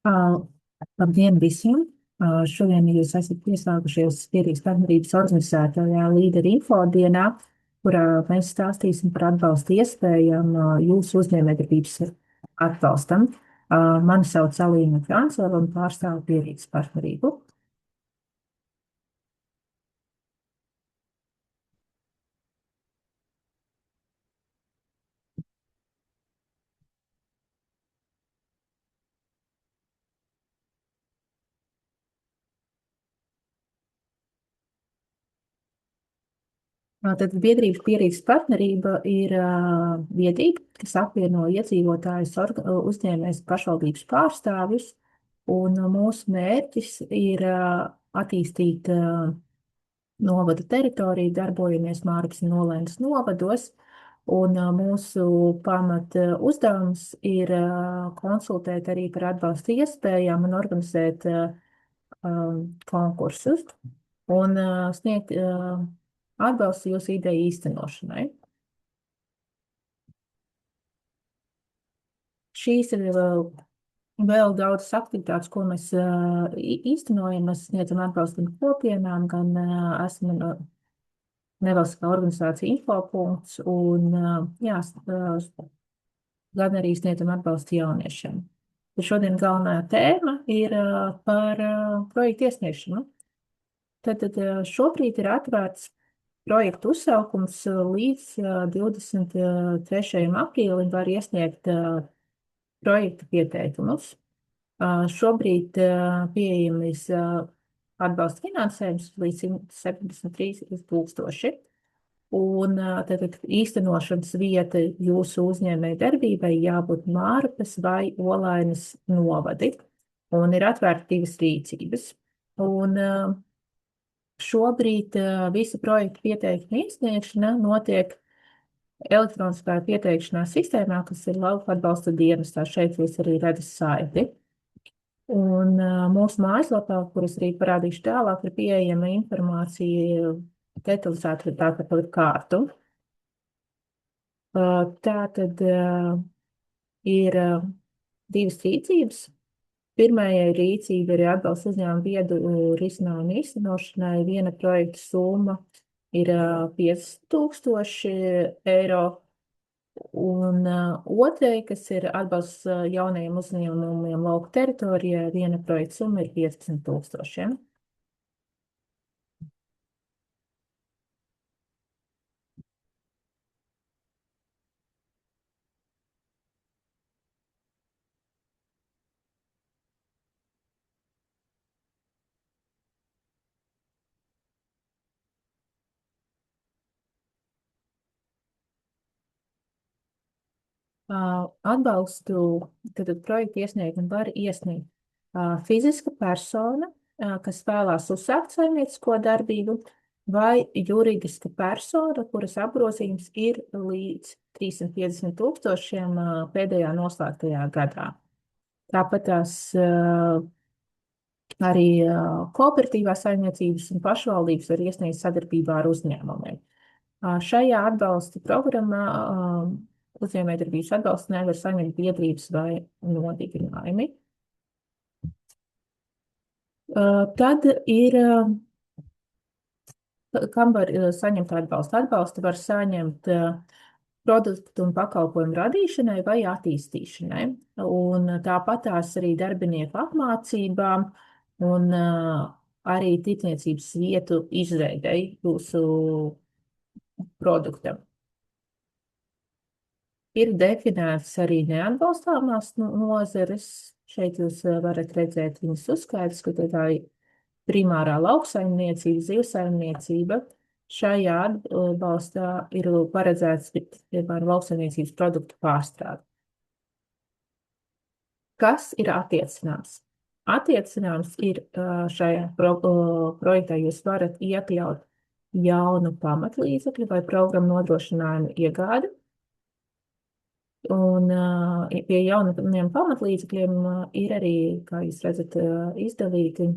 Uh, Labdien visiem! Šodien jūs esat pieslēgušies Pierīgas partnerības organizētajā Līderi Info dienā, kurā mēs stāstīsim par atbalsta iespējām jūsu uzņēmējdarbības atbalstam. Mani sauc Alīna Francova un pārstāvu Pierīgas partnerību. Tad biedrības Pierīgas partnerība ir biedrība, kas apvieno iedzīvotājus, uzņēmējus, pašvaldības pārstāvjus, un mūsu mērķis ir attīstīt novada teritoriju, darbojamies Mārgas un Nolēnas novados, un mūsu pamat uzdevums ir konsultēt arī par atbalsta iespējām un organizēt konkursus un sniegt atbalstu jūsu ideju īstenošanai. Šīs ir vēl daudzas aktivitātes, ko mēs īstenojam. Mēs sniedzam atbalstu gan kopienām, gan esam nevalstiskā organizācija Infopunkts un jā, gan arī sniedzam atbalstu jauniešiem. Bet šodien galvenā tēma ir par projektu iesniegšanu. Tad šobrīd ir atvērts projektu uzsaukums līdz 23. aprīlim var iesniegt projektu pieteikumus. Šobrīd pieejamies atbalsta finansējums līdz 173 000. Un tad īstenošanas vieta jūsu uzņēmēja darbībai jābūt Mārpas vai Olainas novadi. Un ir atvērta divas rīcības. Un šobrīd visa projekta pieteikuma iesniegšana notiek elektroniskā pieteikšanās sistēmā, kas ir lauka atbalsta dienestā. Šeit jūs arī redzat saiti. Un mūsu mājaslapā, kuras arī parādīšu tālāk, ir pieejama informācija detalizēta tātad par kārtu. Tātad ir divas rīcības. Pirmajai rīcība ir atbalsts uzņēmumu viedu risinājumu īstenošanai. Viena projekta summa ir 5000 eiro. Un otrai, kas ir atbalsts jaunajiem uzņēmumiem lauku teritorijā, viena projekta summa ir 15 000. Atbalstu tad projektu iesniegumu var iesniegt fiziska persona, kas vēlās uzsākt saimniecisko darbību, vai juridiska persona, kuras apgrozījums ir līdz 350 000 pēdējā noslēgtajā gadā. Tāpat tās arī kooperatīvās saimniecības un pašvaldības var iesniegt sadarbībā ar uzņēmumiem. Šajā atbalsta programmā uzņēmējdarbības atbalstu nevar saņemt biedrības vai nodibinājumi. Tad ir, kam var saņemt atbalstu? Atbalstu var saņemt produktu un pakalpojumu radīšanai vai attīstīšanai. Un tāpat tās arī darbinieku apmācībām un arī tirdzniecības vietu izveidei jūsu produktam. Ir definētas arī neatbalstāmās nozares. Šeit jūs varat redzēt viņas uzskaidrs, ka tā ir primārā lauksaimniecība, zivsaimniecība. Šajā atbalstā ir paredzēts piemēram lauksaimniecības produktu pārstrāde. Kas ir attiecināms? Attiecināms ir šajā projektā jūs varat iekļaut jaunu pamatlīdzekļu vai programmu nodrošinājumu iegādi. Un pie jauniem pamatlīdzekļiem ir arī, kā jūs redzat, izdalīti,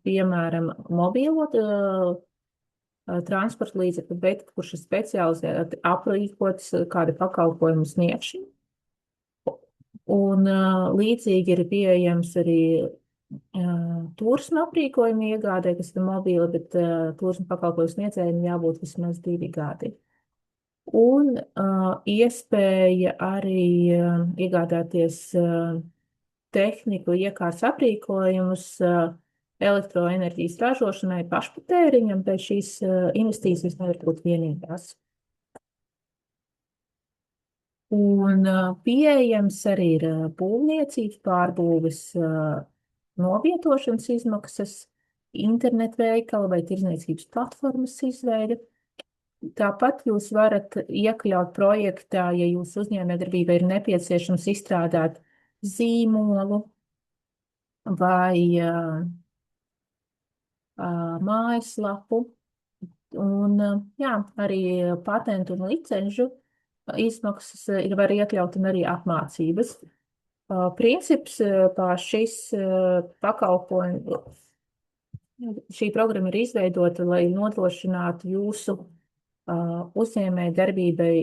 piemēram, mobīlo transporta līdzekļi, bet kurš ir specializēti aprīkots kāda pakalpojumu sniegšana. Un līdzīgi ir pieejams arī turisma aprīkojuma iegādē, kas ir mobila, bet turisma pakalpojumu sniedzējiem jābūt vismaz 2 gadi. Un iespēja arī iegādāties tehniku, iekārtas aprīkojumus elektroenerģijas ražošanai pašpatēriņam, bet šīs investīcijas nevar būt vienīgās. Un pieejams arī ir būvniecības pārbūves novietošanas izmaksas, internetveikala vai tirdzniecības platformas izveide. Tāpat jūs varat iekļaut projektā, ja jūsu uzņēmējdarbībai ir nepieciešams izstrādāt zīmolu vai mājaslapu. Un jā, arī patentu un licenžu izmaksas var iekļaut un arī apmācības. Princips pār šis pakalpojums, šī programma ir izveidota, lai nodrošinātu jūsu uzņēmēju darbībai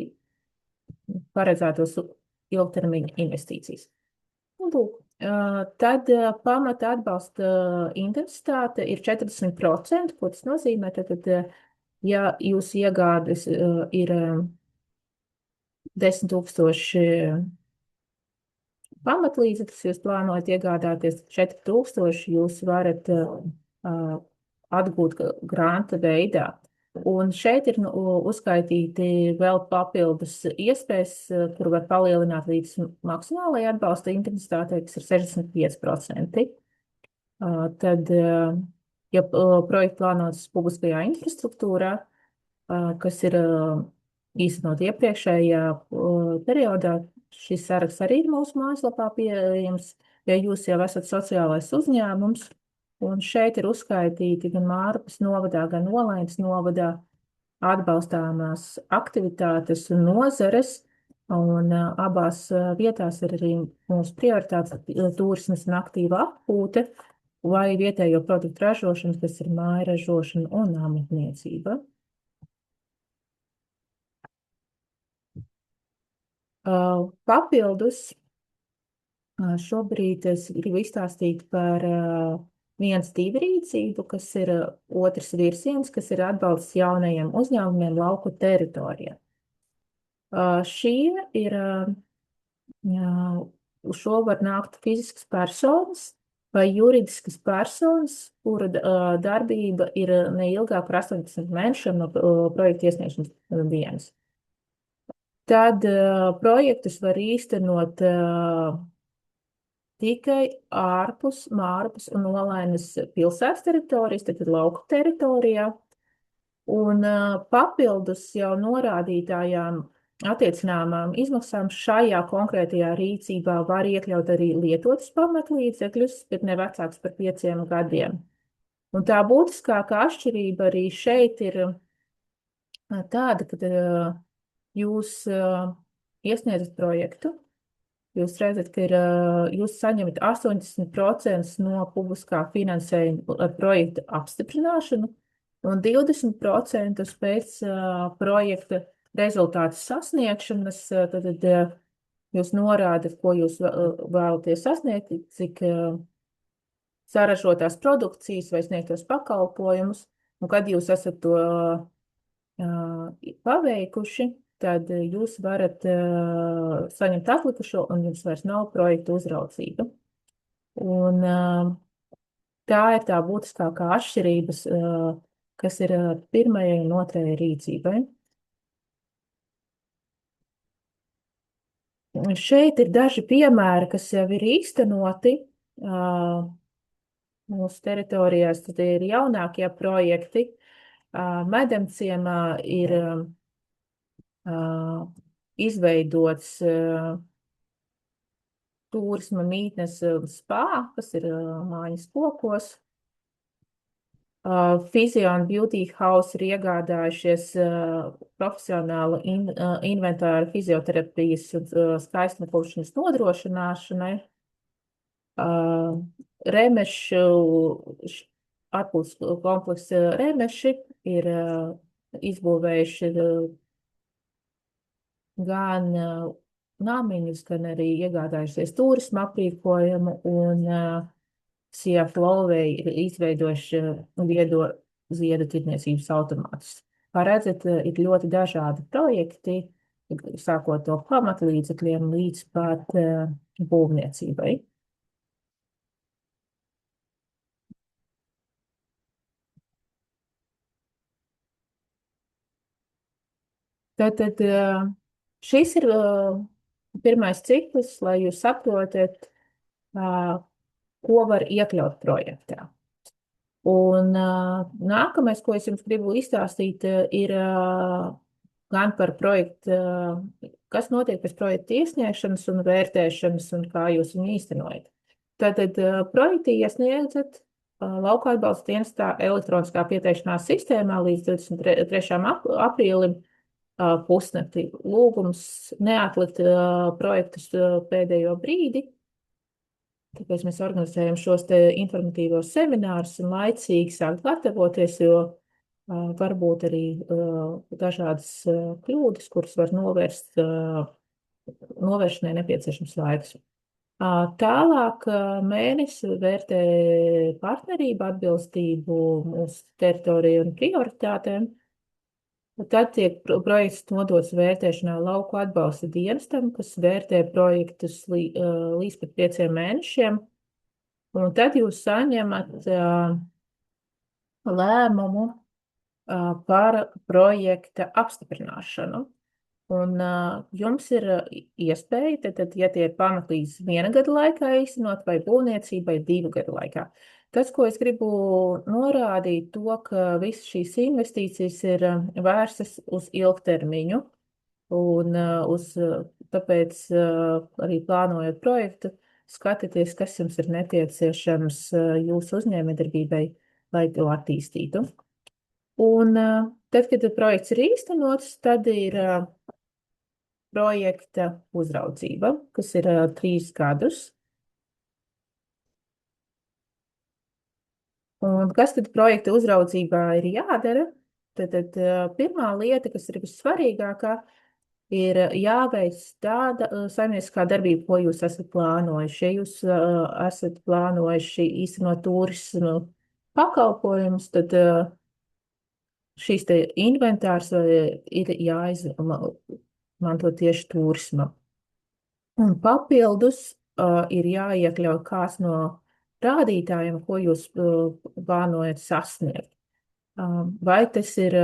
paredzētos ilgtermiņa investīcijas. Lūk, tad pamata atbalsta intensitāte ir 40%, ko tas nozīmē, tad, ja jūsu iegādes ir 10 000 pamatlīdzekļus, jūs plānojat iegādāties 4000, jūs varat atgūt granta veidā. Un šeit ir uzskaitīti vēl papildus iespējas, kur var palielināt līdz maksimālajai atbalsta intensitātei, kas ir 65%. Tad, ja projekts plānots publiskajā infrastruktūrā, kas ir īstenot iepriekšējā periodā, šis saraksts arī ir mūsu mājaslapā pieejams, ja jūs jau esat sociālais uzņēmums, un šeit ir uzskaitīti gan Mārpas novadā, gan Olainas novadā atbalstāmās aktivitātes un nozares, un abās vietās ir arī mūsu prioritātes turismas un aktīva apgūte vai vietējo produktu ražošana, kas ir māja ražošana un amatniecība. Papildus šobrīd es gribu izstāstīt par 1-2 rīcību, kas ir otrs virziens, kas ir atbalsts jaunajiem uzņēmumiem lauku teritorijā. Šie ir, uz šo var nākt fiziskas personas vai juridiskas personas, kura darbība ir neilgāk par 18 mēnešiem no projekta iesniegšanas dienas. Tad projektus var īstenot tikai ārpus Mārpas un Olainas pilsētas teritorijas, tad lauku teritorijā. Un papildus jau norādītājām attiecināmām izmaksām šajā konkrētajā rīcībā var iekļaut arī lietotus pamatlīdzekļus, bet ne vecāks par 5 gadiem. Un tā būtiskākā atšķirība arī šeit ir tāda, ka jūs iesniedzat projektu, jūs redzat, ka jūs saņemat 80% no publiskā finansējuma ar projekta apstiprināšanu un 20% pēc projekta rezultātu sasniegšanas. Tad jūs norādat, ko jūs vēlaties sasniegt, cik saražotās produkcijas vai sniegtos pakalpojumus, un kad jūs esat to paveikuši, tad jūs varat saņemt atlikušo, un jums vairs nav projekta uzraudzība. Un tā ir tā būtiskākā atšķirības, kas ir pirmajai un otrajai rīcībai. Šeit ir daži piemēri, kas jau ir īstenoti mūsu teritorijās, tad ir jaunākie projekti. Medemciemā ir izveidots turisma mītnes spā, kas ir Māņas kokos. Physio and Beauty House ir iegādājušies profesionālu inventāru fizioterapijas un skaistnopūšanas nodrošināšanai. Remešu, atpūtas kompleksa Remeši ir izbūvējuši gan namiņus, gan arī iegādājušies turisma aprīkojumu, un Sija Flowey ir izveidojuši viedo ziedu tirdzniecības automātus. Kā redzat, ir ļoti dažādi projekti, sākot no pamatlīdzekļiem līdz pat būvniecībai. Tātad šis ir pirmais cikls, lai jūs saprotat, ko var iekļaut projektā. Un nākamais, ko es jums gribu izstāstīt, ir gan par projektu, kas notiek pēc projekta iesniegšanas un vērtēšanas un kā jūs viņu īstenojat. Tātad projektu iesniedzat lauka atbalsta dienestā elektroniskā pieteikšanās sistēmā līdz 23. aprīlim pusnakti. Lūgums neatlikt projektus pēdējo brīdi. Tāpēc mēs organizējam šos te informatīvos seminārus un laicīgi sākt gatavoties, jo varbūt arī dažādas kļūdas, kuras var novērst, novēršanai nepieciešams laiks. Tālāk mēnesi vērtē partnerību, atbilstību mūsu teritorijai un prioritātēm. Tad tiek projekts nodots vērtēšanā lauku atbalsta dienestam, kas vērtē projektus līdz pat 5 mēnešiem. Un tad jūs saņemat lēmumu par projekta apstiprināšanu. Un jums ir iespēja, tad, ja tie ir pamatlīdz 1 gada laikā īstenot vai būvniecībai 2 gadu laikā. Tas, ko es gribu norādīt, to, ka visas šīs investīcijas ir vērstas uz ilgtermiņu, un tāpēc arī plānojot projektu, skatieties, kas jums ir nepieciešams jūsu uzņēmējdarbībai, lai to attīstītu. Un tad, kad projekts ir īstenots, tad ir projekta uzraudzība, kas ir 3 gadus. Un kas tad projekta uzraudzībā ir jādara? Tad pirmā lieta, kas ir vissvarīgākā, ir jāveic tāda saimnieciskā darbība, ko jūs esat plānojuši. Ja jūs esat plānojuši īstenot turismu pakalpojumus, tad šīs te inventārs ir jāizmanto tieši turisma. Un papildus ir jāiekļauj kāds no rādītājiem, ko jūs plānojat sasniegt. Vai tas ir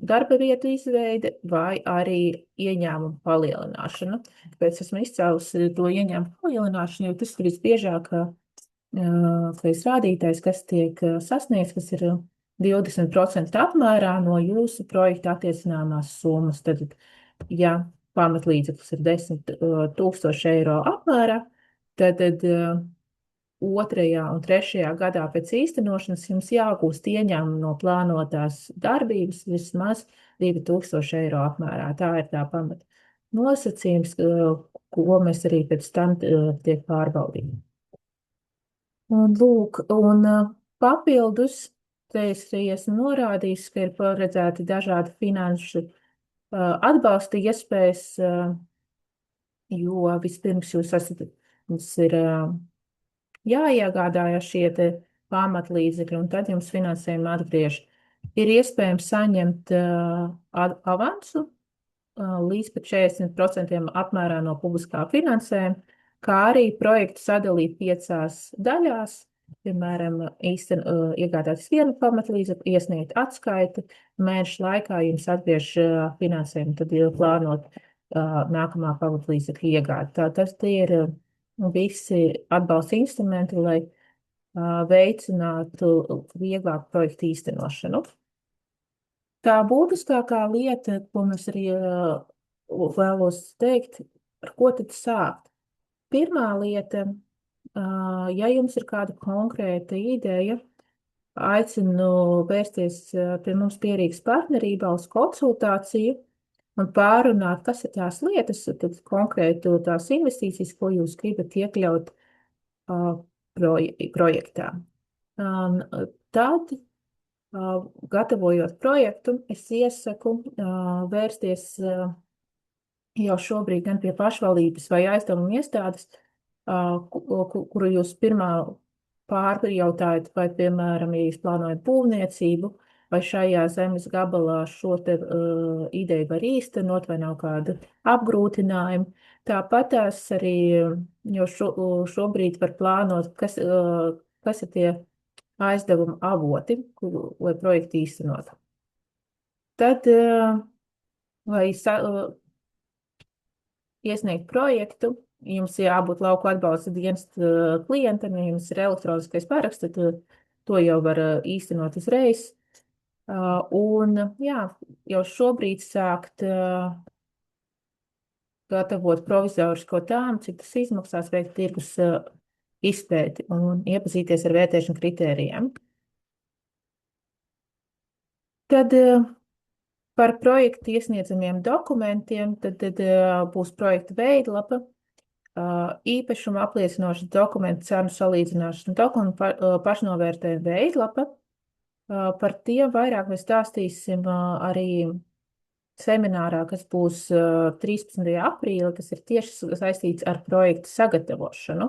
darba vietu izveide vai arī ieņēmumu palielināšana. Tāpēc esmu izcēlusi to ieņēmumu palielināšanu, jo tas ir visbiežāk rādītājs, kas tiek sasniegts, kas ir 20% apmērā no jūsu projekta attiecināmās summas. Tad, ja pamatlīdzeklis ir 10,000 eiro apmērā, tad 2. un 3. gadā pēc īstenošanas jums jāgūst ieņēmumi no plānotās darbības vismaz 2,000 eiro apmērā. Tā ir tā pamata nosacījums, ko mēs arī pēc tam tiek pārbaudīti. Un lūk, un papildus, te es arī esmu norādījis, ka ir paredzēti dažādi finanšu atbalsta iespējas, jo vispirms jums ir jāiegādājas šie te pamatlīdzekļi, un tad jums finansējumu atgriež. Ir iespējams saņemt avansu līdz pat 40% apmērā no publiskā finansējuma, kā arī projektu sadalīt 5 daļās. Piemēram, iegādāties 1 pamatlīdzekli, iesniegt atskaiti, mēnešu laikā jums atgriež finansējumu, tad plānot nākamā pamatlīdzekļa iegādi. Tas tie ir visi atbalsta instrumenti, lai veicinātu vieglāku projektu īstenošanu. Tā būtiskākā lieta, ko mēs arī vēlos teikt, ar ko tad sākt? Pirmā lieta, ja jums ir kāda konkrēta ideja, aicinu vērsties pie mums Pierīgas partnerībā uz konsultāciju un pārunāt, kas ir tās lietas, tad konkrēti tās investīcijas, ko jūs gribat iekļaut projektā. Tad, gatavojot projektu, es iesaku vērsties jau šobrīd gan pie pašvaldības vai aizdevuma iestādes, kuru jūs pirmā pārjautājat, vai, piemēram, ja jūs plānojat būvniecību, vai šajā zemes gabalā šo te ideju var īstenot, vai nav kāda apgrūtinājuma. Tāpat tās arī jau šobrīd var plānot, kas ir tie aizdevuma avoti, lai projektu īstenot. Tad, lai iesniegt projektu, jums jābūt lauku atbalsta dienesta klientam, ja jums ir elektroniskais paraksts, tad to jau var īstenot uzreiz. Un jā, jau šobrīd sākt gatavot provizorisko tām, cik tas izmaksās, veikt tirgus izpēti un iepazīties ar vērtēšanu kritērijiem. Tad par projektu iesniedzamiem dokumentiem, tad būs projekta veidlapa, īpašuma apliecinošas dokumentu cenu salīdzināšana, dokumentu pašnovērtējuma veidlapa. Par tiem vairāk mēs stāstīsim arī seminārā, kas būs 13. aprīlī, kas ir tieši saistīts ar projektu sagatavošanu.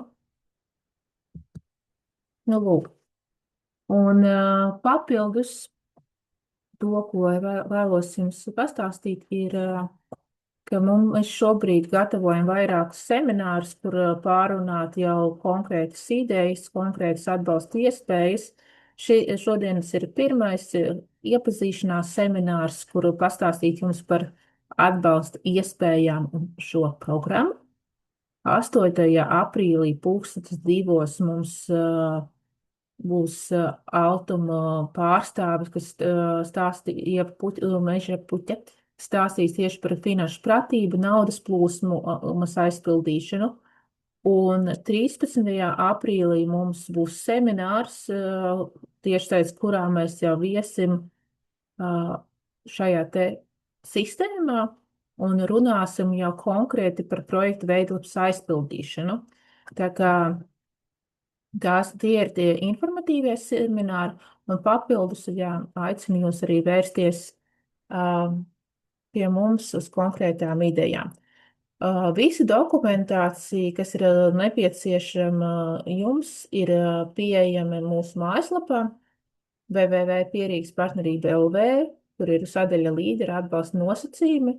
Nu, lūk. Un papildus to, ko vēlos jums pastāstīt, ir, ka mēs šobrīd gatavojam vairākus seminārus, kur pārunāt jau konkrētas idejas, konkrētas atbalsta iespējas. Šodienas ir pirmais iepazīšanās seminārs, kuru pastāstīt jums par atbalsta iespējām un šo programmu. 8. aprīlī 2002 mums būs Altuma pārstāvis, kas stāstīs tieši par finanšu pratību, naudas plūsmu aizpildīšanu. Un 13. aprīlī mums būs seminārs, tieši tāds, kurā mēs jau viesim šajā te sistēmā un runāsim jau konkrēti par projektu veidlapas aizpildīšanu. Tā kā tie ir tie informatīvie semināri, un papildus, jā, aicinu jūs arī vērsties pie mums uz konkrētām idejām. Visa dokumentācija, kas ir nepieciešama jums, ir pieejama mūsu mājaslapā www.pierīgspartnerība.lv, tur ir sadaļa līdera atbalsta nosacījumi,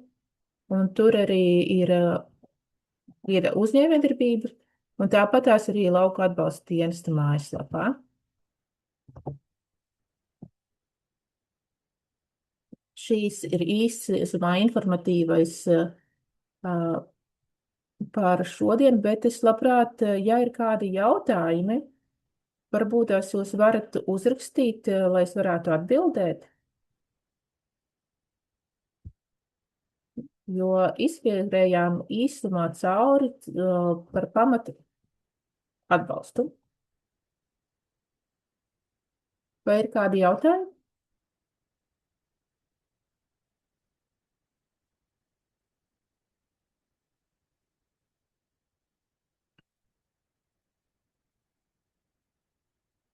un tur arī ir uzņēmējdarbība, un tāpat tās arī lauku atbalsta dienesta mājaslapā. Šīs ir īsumā informatīvais par šodien, bet es labprāt, ja ir kādi jautājumi, varbūt tās jūs varat uzrakstīt, lai es varētu atbildēt. Jo izsvērējām īsumā cauri par pamatu atbalstu. Vai ir kādi jautājumi?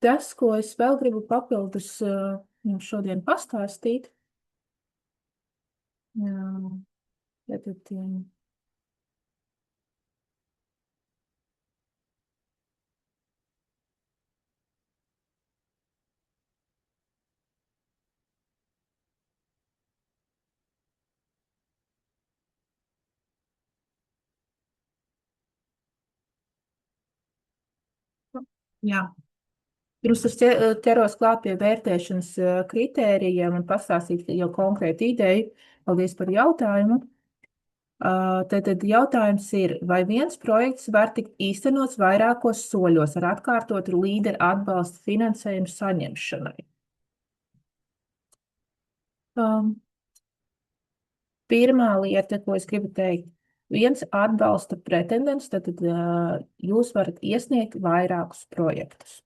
Tas, ko es vēl gribu papildus jums šodien pastāstīt, tad jā. Pirms es ķeros klāt pie vērtēšanas kritērijiem un pastāstīt jau konkrētu ideju. Paldies par jautājumu. Tad jautājums ir, vai viens projekts var tikt īstenots vairākos soļos ar atkārtotu līderu atbalsta finansējumu saņemšanai? Pirmā lieta, ko es gribu teikt, viens atbalsta pretendents, tad jūs varat iesniegt vairākus projektus.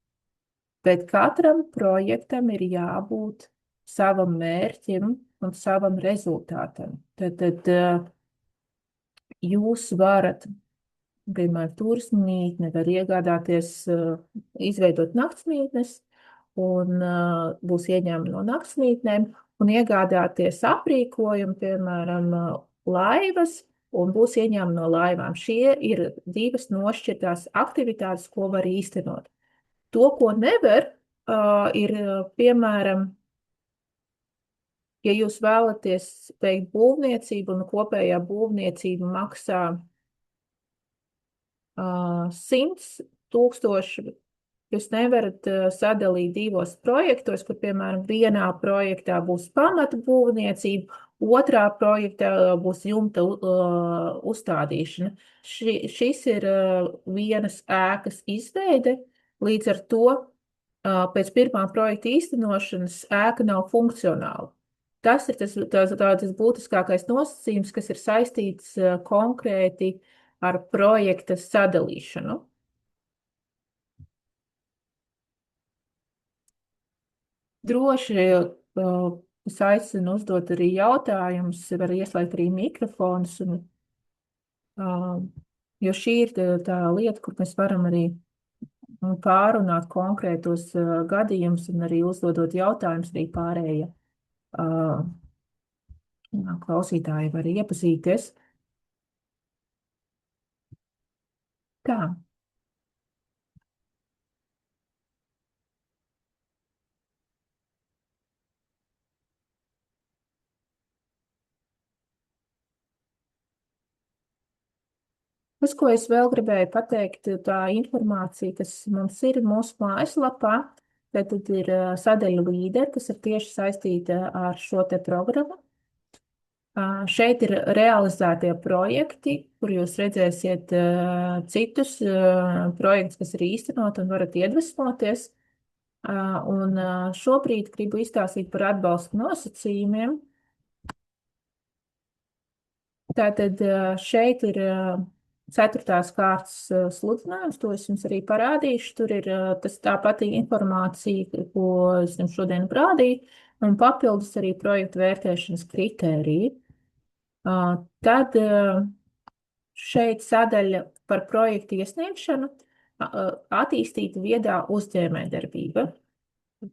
Bet katram projektam ir jābūt savam mērķim un savam rezultātam. Tad jūs varat, piemēram, turismītne, var iegādāties, izveidot naktsmītnes, un būs ieņēmumi no naktsmītnēm, un iegādāties aprīkojumu, piemēram, laivas, un būs ieņēmumi no laivām. Šie ir divas nošķirtās aktivitātes, ko var īstenot. To, ko nevar, ir, piemēram, ja jūs vēlaties veikt būvniecību un kopējā būvniecība maksā 100 000, jūs nevarat sadalīt divos projektos, kur, piemēram, vienā projektā būs pamata būvniecība, otrā projektā būs jumta uzstādīšana. Šis ir vienas ēkas izveide, līdz ar to pēc pirmā projekta īstenošanas ēka nav funkcionāla. Tas ir tas būtiskākais nosacījums, kas ir saistīts konkrēti ar projekta sadalīšanu. Droši es aicinu uzdot arī jautājumus, var ieslēgt arī mikrofonus, jo šī ir tā lieta, kur mēs varam arī pārunāt konkrētos gadījumus un arī uzdodot jautājumus arī pārējie klausītāji var iepazīties. Tā. Tas, ko es vēl gribēju pateikt, tā informācija, kas mums ir mūsu mājaslapā, tad ir sadaļa līderi, kas ir tieši saistīta ar šo te programmu. Šeit ir realizētie projekti, kur jūs redzēsiet citus projektus, kas ir īstenot un varat iedvesmoties. Un šobrīd gribu izstāstīt par atbalsta nosacījumiem. Tātad šeit ir 4. kārtas sludinājums, to es jums arī parādīšu. Tur ir tā pati informācija, ko es jums šodien rādīju, un papildus arī projektu vērtēšanas kritēriji. Tad šeit sadaļa par projektu iesniegšanu attīstīta viedā uzņēmējdarbība.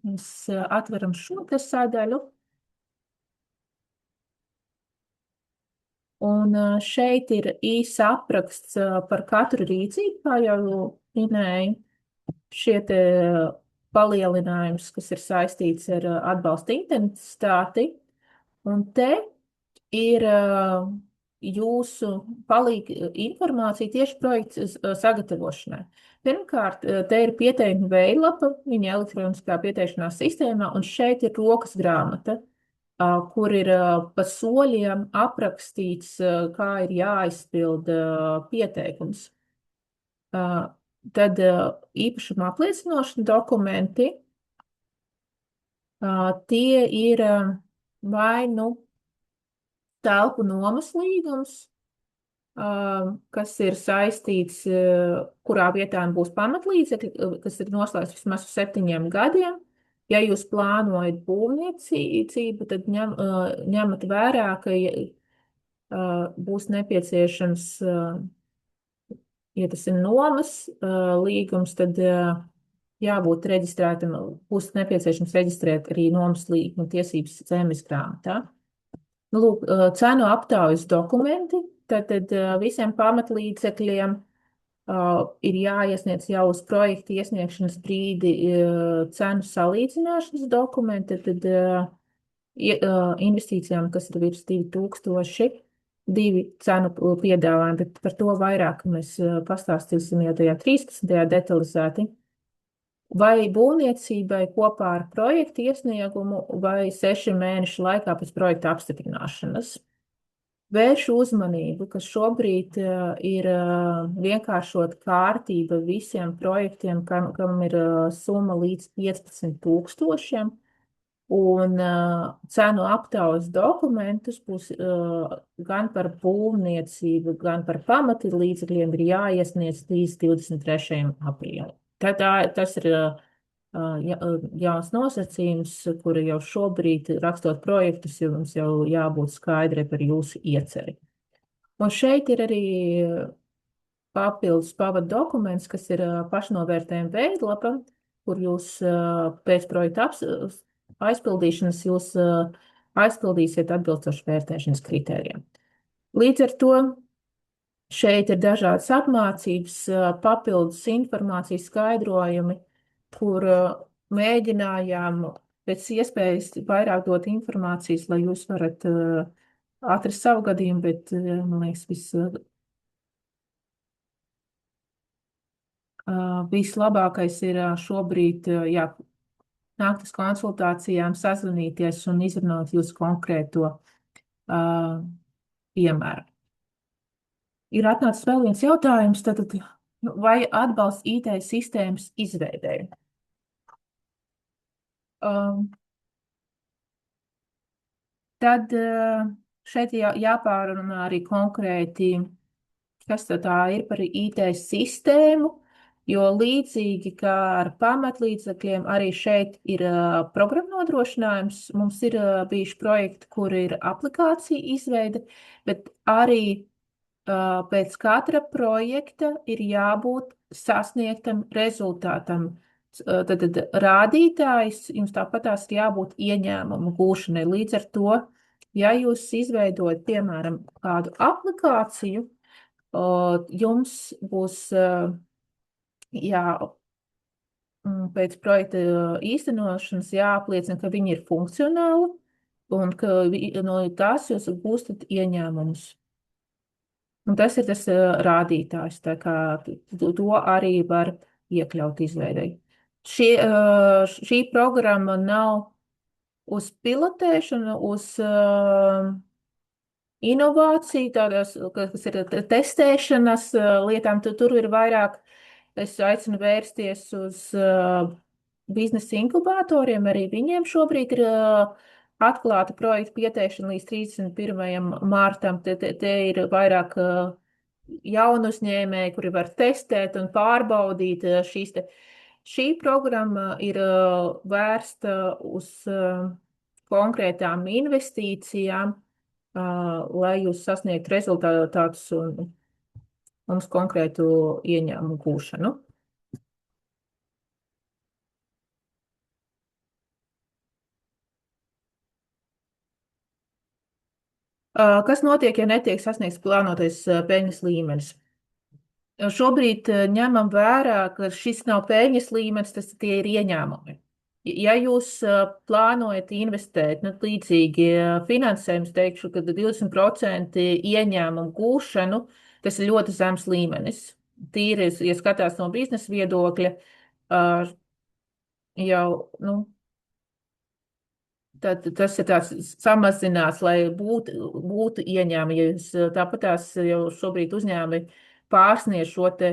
Mēs atveram šo te sadaļu. Un šeit ir īs apraksts par katru rīcību, kā jau minēju, šie te palielinājums, kas ir saistīts ar atbalsta intensitāti. Un te ir jūsu palīga informācija tieši projekta sagatavošanai. Pirmkārt, te ir pieteikuma veidlapa, viņa elektroniskā pieteikšanās sistēmā, un šeit ir rokas grāmata, kur ir pa soļiem aprakstīts, kā ir jāizpilda pieteikums. Tad īpašuma apliecinošana dokumenti, tie ir vai nu telpu nomas līgums, kas ir saistīts, kurā vietā būs pamatlīdzekļi, kas ir noslēgts vismaz uz 7 gadiem. Ja jūs plānojat būvniecību, tad ņemat vērā, ka būs nepieciešams, ja tas ir nomas līgums, tad jābūt reģistrētam, būs nepieciešams reģistrēt arī nomas līguma tiesības zemes grāmatā. Lūk, cenu aptaujas dokumenti, tad visiem pamatlīdzekļiem ir jāiesniedz jau uz projekta iesniegšanas brīdi cenu salīdzināšanas dokumenti, tad investīcijām, kas ir virs 2000, 2 cenu piedāvājumi, bet par to vairāk mēs pastāstīsim jau tajā 13. detalizēti. Vai būvniecībai kopā ar projektu iesniegumu vai 6 mēnešu laikā pēc projekta apstiprināšanas. Vēršu uzmanību, ka šobrīd ir vienkāršot kārtība visiem projektiem, kam ir summa līdz 15 000, un cenu aptaujas dokumentus būs gan par būvniecību, gan par pamati līdzekļiem ir jāiesniedz līdz 23. aprīlim. Tas ir jauns nosacījums, kura jau šobrīd, rakstot projektus, jums jau jābūt skaidrai par jūsu ieceri. Un šeit ir arī papildus pavadu dokuments, kas ir pašnovērtējuma veidlapa, kur jūs pēc projekta aizpildīšanas jūs aizpildīsiet atbilstoši vērtēšanas kritērijiem. Līdz ar to Šeit ir dažādas apmācības, papildus informācijas skaidrojumi, kur mēģinājām pēc iespējas vairāk dot informācijas, lai jūs varat atrast savu gadījumu, bet, man liekas, vislabākais ir šobrīd, jā, nākt uz konsultācijām, sazvanīties un izrunāt jūsu konkrēto piemēru. Ir atnācis vēl viens jautājums, tātad, vai atbalsts IT sistēmas izveidēju? Tad šeit jāpārunā arī konkrēti, kas tad tā ir par IT sistēmu, jo līdzīgi kā ar pamatlīdzekļiem, arī šeit ir programma nodrošinājums. Mums ir bijuši projekti, kur ir aplikācija izveide, bet arī pēc katra projekta ir jābūt sasniegtam rezultātam. Tad rādītājs jums tāpatās ir jābūt ieņēmumu gūšanai. Līdz ar to, ja jūs izveidojat, piemēram, kādu aplikāciju, jums būs jā, pēc projekta īstenošanas jāapliecina, ka viņi ir funkcionāli un ka no tās jūs gūstat ieņēmumus. Un tas ir tas rādītājs, tā kā to arī var iekļaut izveidei. Šī programma nav uz pilotēšanu, uz inovāciju, tādās, kas ir testēšanas lietām, tur ir vairāk, es aicinu vērsties uz biznesa inkubatoriem, arī viņiem šobrīd ir atklāta projekta pieteikšana līdz 31. mārtam. Te ir vairāk jaunu uzņēmēju, kuri var testēt un pārbaudīt šīs te. Šī programma ir vērsta uz konkrētām investīcijām, lai jūs sasniegtu rezultātus un mums konkrētu ieņēmumu gūšanu. Kas notiek, ja netiek sasniegts plānotais peļņas līmenis? Šobrīd ņemam vērā, ka šis nav peļņas līmenis, tie ir ieņēmumi. Ja jūs plānojat investēt, līdzīgi finansējums, teikšu, ka 20% ieņēmumu gūšanu, tas ir ļoti zems līmenis. Tīri, ja skatās no biznesa viedokļa, jau, tad tas ir tāds samazināts, lai būtu ieņēmumi. Ja jūs tāpatās jau šobrīd uzņēmumi pārsniedz šo te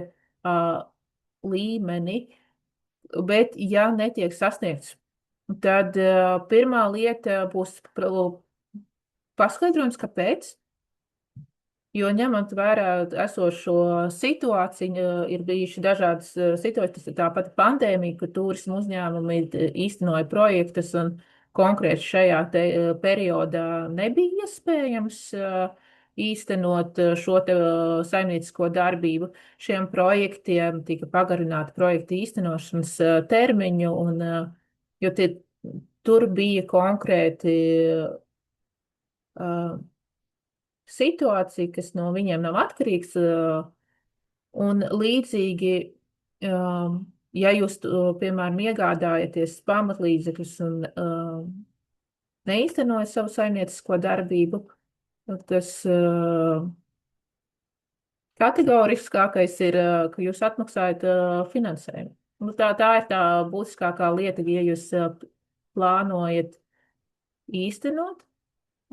līmeni, bet ja netiek sasniegts, tad pirmā lieta būs paskaidrojums, kāpēc. Jo ņemot vērā esošo situāciju, ir bijuši dažādas situācijas, tas ir tāpat pandēmija, ka turismu uzņēmumi īstenoja projektus un konkrēti šajā periodā nebija iespējams īstenot šo te saimniecisko darbību. Šiem projektiem tika pagarināta projekta īstenošanas termiņu, un, jo tur bija konkrēti situācija, kas no viņiem nav atkarīgs, un līdzīgi, ja jūs, piemēram, iegādājaties pamatlīdzekļus un neīstenojat savu saimniecisko darbību, tas kategoriskākais ir, ka jūs atmaksājat finansējumu. Tā ir tā būtiskākā lieta, ja jūs plānojat īstenot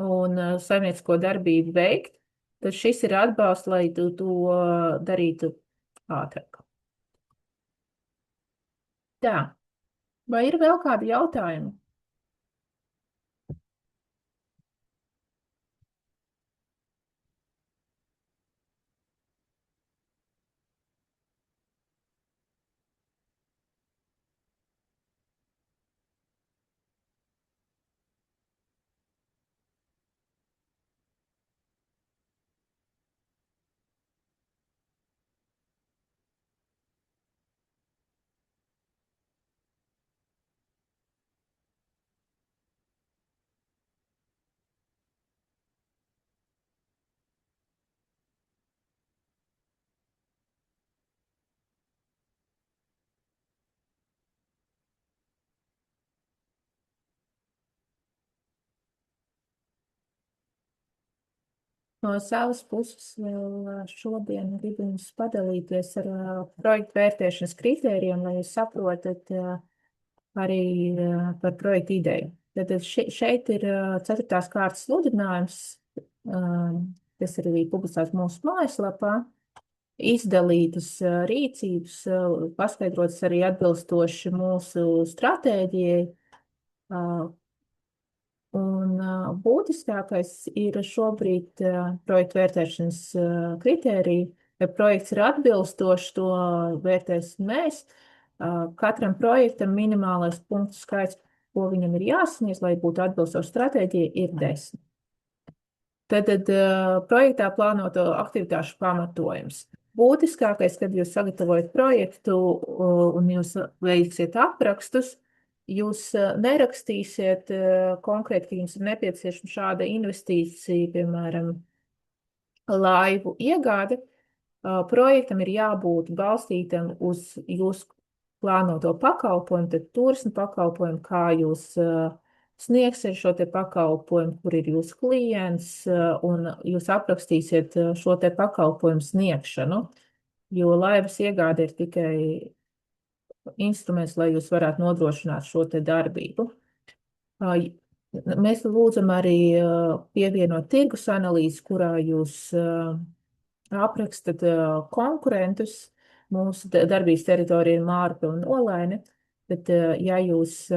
un saimniecisko darbību veikt, tad šis ir atbalsts, lai tu to darītu ātrāk. Tā, vai ir vēl kādi jautājumi? No savas puses vēl šodien gribu jums padalīties ar projektu vērtēšanas kritērijiem, lai jūs saprotat arī par projektu ideju. Tad šeit ir ceturtās kārtas sludinājums, kas ir arī publicēts mūsu mājaslapā, izdalītas rīcības, paskaidrotas arī atbilstoši mūsu stratēģijai. Un būtiskākais ir šobrīd projektu vērtēšanas kritērija. Ja projekts ir atbilstošs, to vērtēsim mēs. Katram projektam minimālais punktu skaits, ko viņam ir jāsniedz, lai būtu atbilstoša stratēģija, ir 10. Tad projektā plānoto aktivitāšu pamatojums. Būtiskākais, kad jūs sagatavojat projektu un jūs veiksiet aprakstus, jūs nerakstīsiet konkrēti, ka jums ir nepieciešama šāda investīcija, piemēram, laivu iegāde. Projektam ir jābūt balstītam uz jūsu plānoto pakalpojumu, tad turismu pakalpojumu, kā jūs sniegsiet šo te pakalpojumu, kur ir jūsu klients, un jūs aprakstīsiet šo te pakalpojumu sniegšanu, jo laivas iegāde ir tikai instruments, lai jūs varētu nodrošināt šo te darbību. Mēs lūdzam arī pievienot tirgus analīzi, kurā jūs aprakstat konkurentus. Mūsu darbības teritorija ir Mārpe un Olaine, bet ja jūsu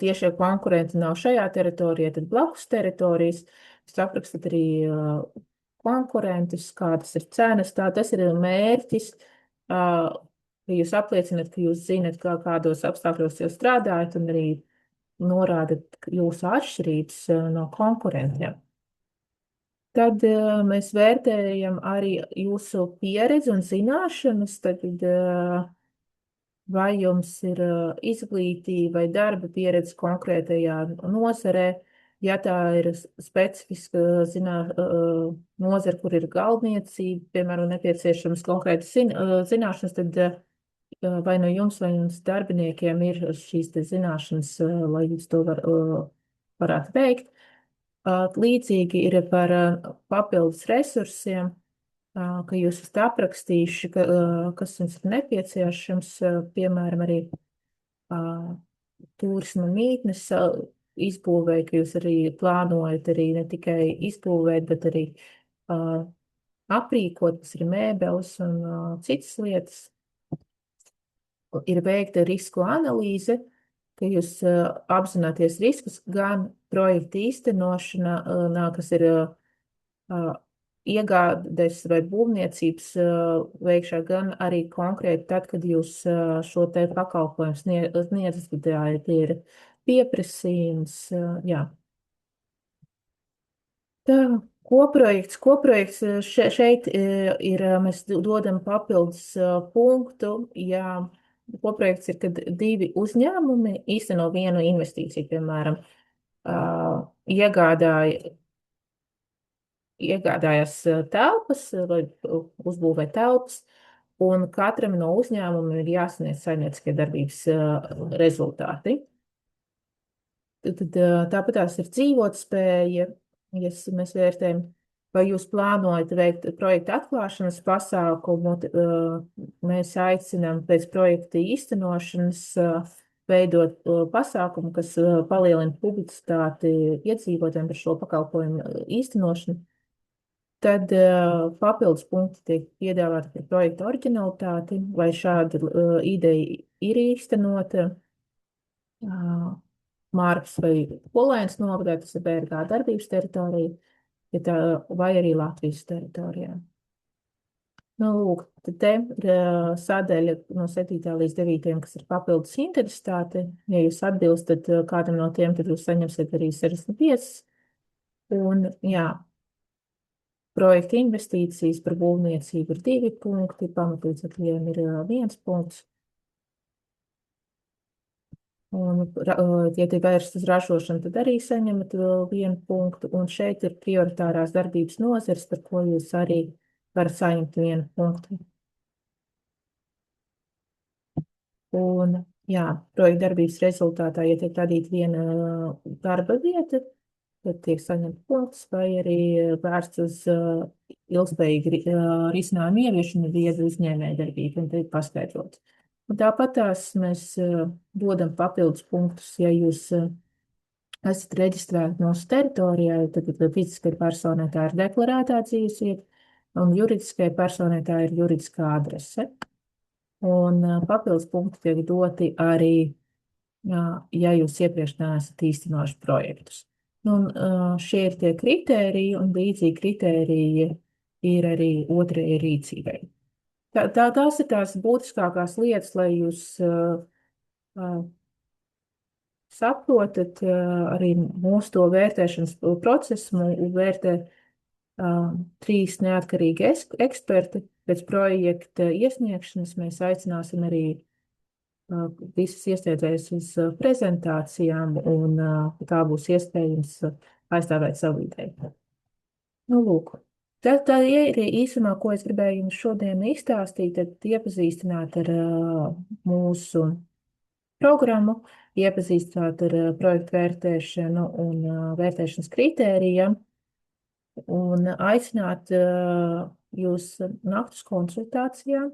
tiešie konkurenti nav šajā teritorijā, tad blakus teritorijas, jūs aprakstat arī konkurentus, kādas ir cenas, tas ir mērķis, ka jūs apliecinat, ka jūs zinat, kādos apstākļos jūs strādājat, un arī norādat jūsu atšķirības no konkurentiem. Tad mēs vērtējam arī jūsu pieredzi un zināšanas, tad vai jums ir izglītība vai darba pieredze konkrētajā nozarē, ja tā ir specifiska nozara, kur ir galdniecība, piemēram, nepieciešams konkrētas zināšanas, tad vai no jums vai jums darbiniekiem ir šīs te zināšanas, lai jūs to varētu veikt. Līdzīgi ir par papildus resursiem, ka jūs esat aprakstījuši, kas jums ir nepieciešams, piemēram, arī turisma mītnes izbūvēt, ka jūs arī plānojat arī ne tikai izbūvēt, bet arī aprīkot, kas ir mēbeles un citas lietas. Ir veikta risku analīze, ka jūs apzināties riskus gan projekta īstenošanā, kas ir iegādes vai būvniecības veikšā, gan arī konkrēti tad, kad jūs šo te pakalpojumu sniedzat, tad ir pieprasījums, jā. Tā, koprojekts šeit ir, mēs dodam papildus punktu, ja koprojekts ir, kad divi uzņēmumi īsteno vienu investīciju, piemēram, iegādājas telpas vai uzbūvē telpas, un katram no uzņēmumiem ir jāsniedz saimnieciskie darbības rezultāti. Tad tāpat tās ir dzīvotspēja, ja mēs vērtējam, vai jūs plānojat veikt projekta atklāšanas pasākumu, mēs aicinām pēc projekta īstenošanas veidot pasākumu, kas palielina publicitāti iedzīvotājiem par šo pakalpojumu īstenošanu. Tad papildus punkti tiek piedāvāti par projekta oriģinalitāti, vai šāda ideja ir īstenota. Mārpas vai Olainas novadā, tas ir BRG darbības teritorija, vai arī Latvijas teritorijā. Nu, lūk, tad te ir sadaļa no 7. līdz 9. kas ir papildus intensitāte. Ja jūs atbilstat kādam no tiem, tad jūs saņemsiet arī 65. Un, jā, projekta investīcijas par būvniecību ir 2 punkti, pamatlīdzekļiem ir 1 punkts. Un, ja tie vērst uz ražošanu, tad arī saņemat 1 punktu. Un šeit ir prioritārās darbības nozares, par ko jūs arī varat saņemt 1 punktu. Un, jā, projekta darbības rezultātā, ja tiek radīta viena darba vieta, tad tiek saņemts punkts, vai arī vērsts uz ilgspējīgu risinājumu ieviešanu viedu uzņēmējdarbību, un te ir paskaidrots. Un tāpat tās mēs dodam papildus punktus, ja jūs esat reģistrēti mūsu teritorijā, tad fiziskai personai tā ir deklarētā dzīvesvieta, un juridiskai personai tā ir juridiskā adrese. Un papildus punkti tiek doti arī, ja jūs iepriekš neesat īstenojuši projektus. Un šie ir tie kritēriji, un līdzīgi kritēriji ir arī otrajai rīcībai. Tās ir tās būtiskākās lietas, lai jūs saprotat arī mūsu to vērtēšanas procesu, vērtē 3 neatkarīgi eksperti. Pēc projekta iesniegšanas mēs aicināsim arī visas iesniedzējas uz prezentācijām, un tā būs iespējams aizstāvēt savu ideju. Nu, lūk. Tā ir īsumā, ko es gribēju jums šodien izstāstīt, tad iepazīstināt ar mūsu programmu, iepazīstināt ar projektu vērtēšanu un vērtēšanas kritērijiem, un aicināt jūs nākt uz konsultācijām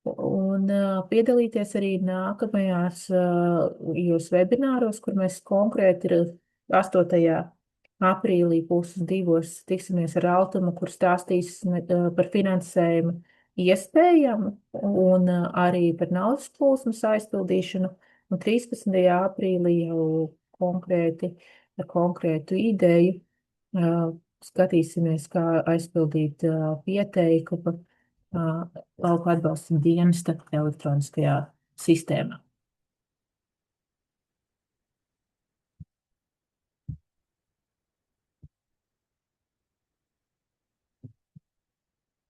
un piedalīties arī nākamajās jūs webināros, kur mēs konkrēti 8. aprīlī 1:30 tiksimies ar Altumu, kur stāstīs par finansējumu iespējām un arī par naudas plūsmas aizpildīšanu. Un 13. aprīlī jau konkrēti ar konkrētu ideju skatīsimies, kā aizpildīt pieteikumu lauku atbalsta dienesta elektroniskajā sistēmā.